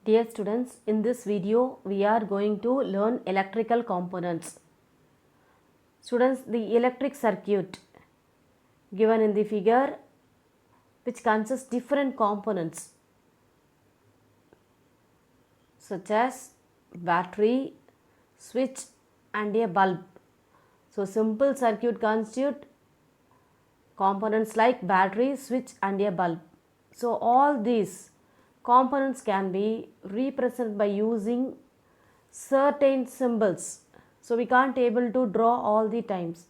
Dear students, in this video we are going to learn electrical components. Students, the electric circuit given in the figure which consists different components such as battery, switch and a bulb. So simple circuit constitute components like battery, switch and a bulb. So all these components can be represented by using certain symbols. So we can't able to draw all the times.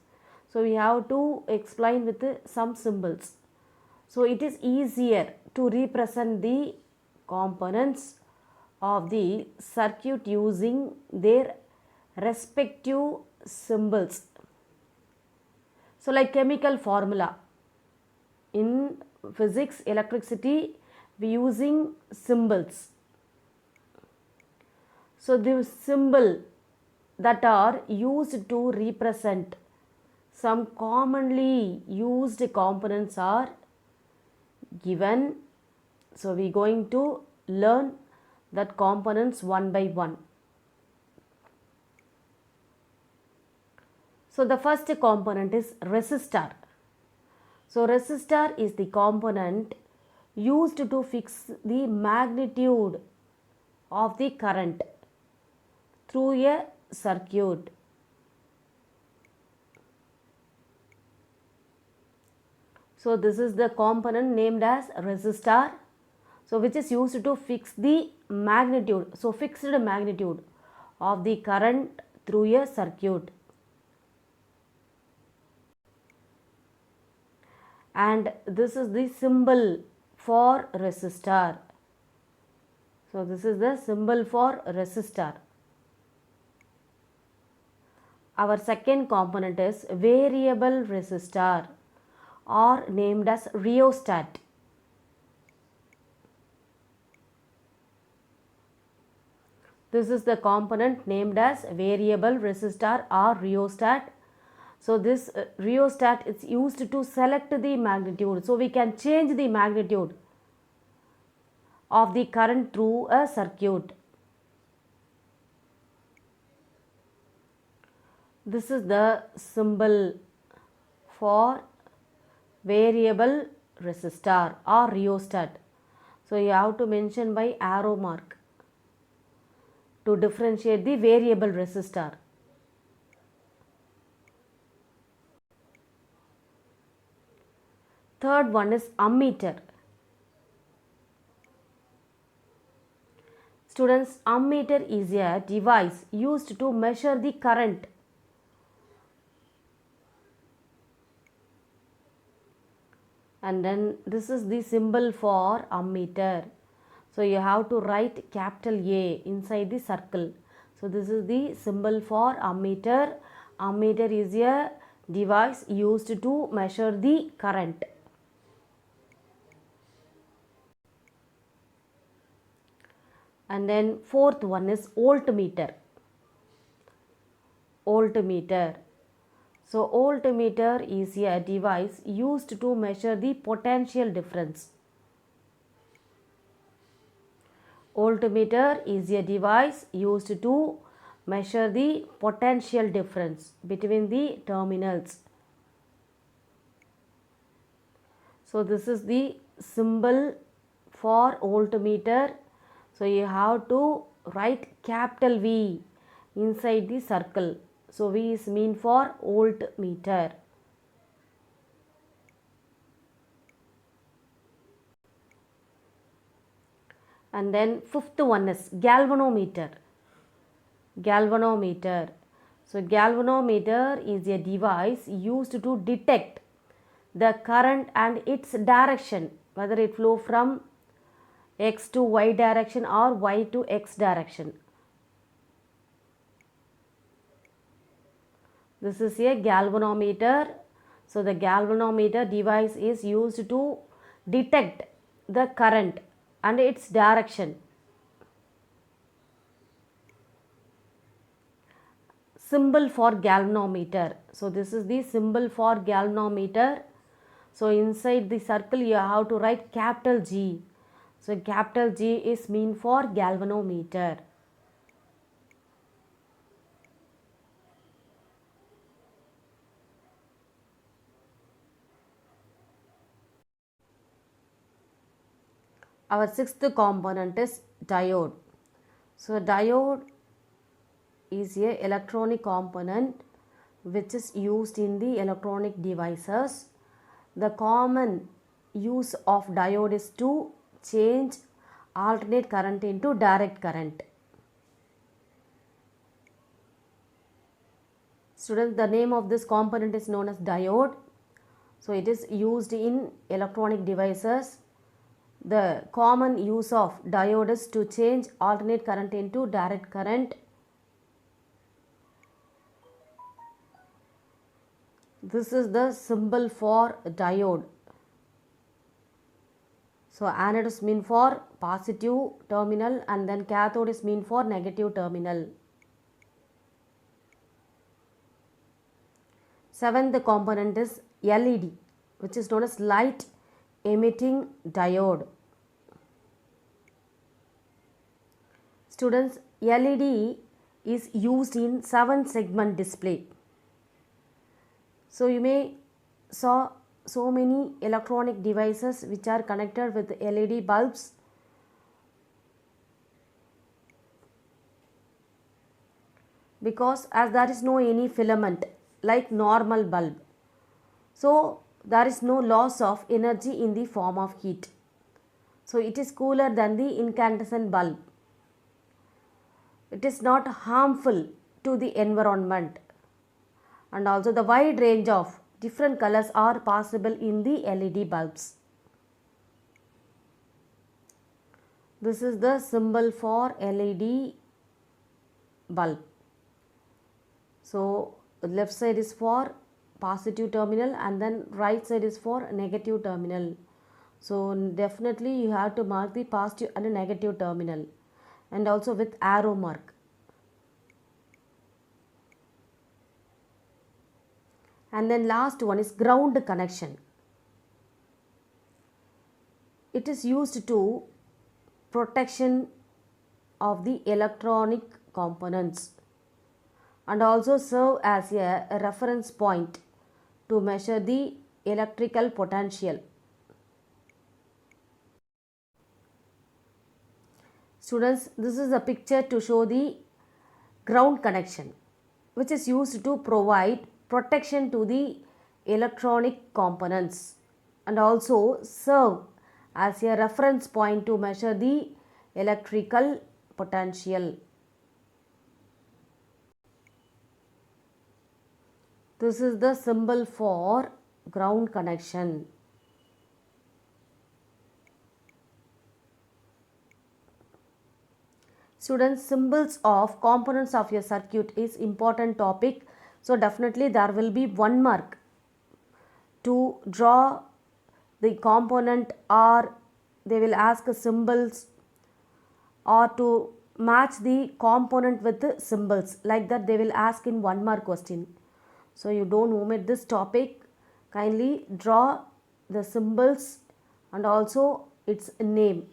So we have to explain with some symbols. So it is easier to represent the components of the circuit using their respective symbols. So like chemical formula. In physics, electricity, we using symbols. So the symbol that are used to represent some commonly used components are given. So we going to learn that components one by one. So the first component is resistor. So resistor is the component used to fix the magnitude of the current through a circuit. So this is the component named as resistor, so which is used to fix the magnitude, so fixed magnitude of the current through a circuit. And this is the symbol for resistor. So this is the symbol for resistor. Our second component is variable resistor or named as rheostat. This is the component named as variable resistor or rheostat. So this rheostat is used to select the magnitude. So we can change the magnitude of the current through a circuit. This is the symbol for variable resistor or rheostat. So you have to mention by arrow mark to differentiate the variable resistor. Third one is ammeter. Students, ammeter is a device used to measure the current. And then this is the symbol for ammeter. So you have to write capital A inside the circle. So this is the symbol for ammeter. Ammeter is a device used to measure the current. And then fourth one is voltmeter. Voltmeter. So voltmeter is a device used to measure the potential difference. Voltmeter is a device used to measure the potential difference between the terminals. So this is the symbol for voltmeter. So you have to write capital V inside the circle. So V is mean for voltmeter. And then fifth one is galvanometer. Galvanometer. So galvanometer is a device used to detect the current and its direction, whether it flow from X to Y direction or Y to X direction. This is a galvanometer. So the galvanometer device is used to detect the current and its direction. Symbol for galvanometer. So this is the symbol for galvanometer. So inside the circle you have to write capital G. So capital G is mean for galvanometer. Our sixth component is diode. So diode is a electronic component which is used in the electronic devices. The common use of diode is to change alternate current into direct current. Students, the name of this component is known as diode. So it is used in electronic devices. The common use of diode is to change alternate current into direct current. This is the symbol for diode. So anode is mean for positive terminal and then cathode is mean for negative terminal. Seventh component is LED, which is known as light emitting diode. Students, LED is used in 7-segment display. So you may saw so many electronic devices which are connected with LED bulbs. Because as there is no any filament like normal bulb, so there is no loss of energy in the form of heat. So it is cooler than the incandescent bulb. It is not harmful to the environment, and also the wide range of different colors are possible in the LED bulbs. This is the symbol for LED bulb. So left side is for positive terminal and then right side is for negative terminal. So definitely you have to mark the positive and negative terminal, and also with arrow mark. And then last one is ground connection. It is used to protection of the electronic components and also serve as a reference point to measure the electrical potential. Students, this is a picture to show the ground connection, which is used to provide protection to the electronic components and also serve as a reference point to measure the electrical potential. This is the symbol for ground connection. Students, symbols of components of your circuit is important topic. So definitely there will be 1 mark to draw the component, or they will ask symbols, or to match the component with the symbols. Like that they will ask in 1 mark question. So you don't omit this topic. Kindly draw the symbols and also its name.